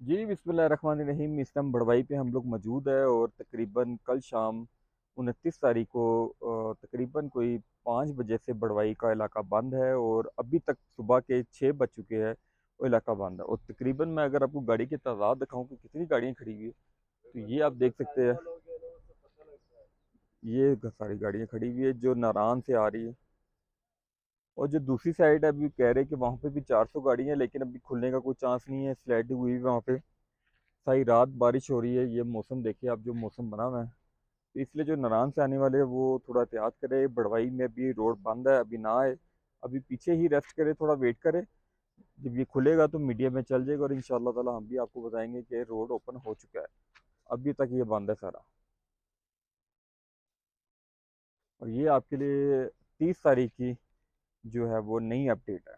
जी बिस्मिल्लाहिर्रहमानिर्रहीम। इस टाइम बड़वाई पे हम लोग मौजूद है और तकरीबन कल शाम 29 तारीख को तकरीबन कोई 5 बजे से बड़वाई का इलाका बंद है और अभी तक सुबह के 6 बज चुके हैं। वो इलाका बंद है और तकरीबन मैं अगर आपको गाड़ी की तादाद दिखाऊं कि कितनी गाड़ियाँ खड़ी हुई है तो ये आप देख सकते हैं। ये सारी गाड़ियाँ खड़ी हुई है जो नारान से आ रही है। और जो दूसरी साइड है अभी कह रहे हैं कि वहाँ पे भी 400 गाड़ियाँ हैं, लेकिन अभी खुलने का कोई चांस नहीं है। स्लाइड हुई है वहाँ पे। सारी रात बारिश हो रही है। ये मौसम देखिए आप, जो मौसम बना हुआ है, तो इसलिए जो नारायण से आने वाले हैं वो थोड़ा एहतियात करे। बड़वाई में अभी रोड बंद है, अभी ना आए, अभी पीछे ही रेस्ट करे, थोड़ा वेट करे। जब ये खुलेगा तो मीडिया में चल जाएगा और इंशाल्लाह ताला हम भी आपको बताएंगे कि रोड ओपन हो चुका है। अभी तक ये बंद है सारा। और ये आपके लिए 30 तारीख की जो है वो नई अपडेट है।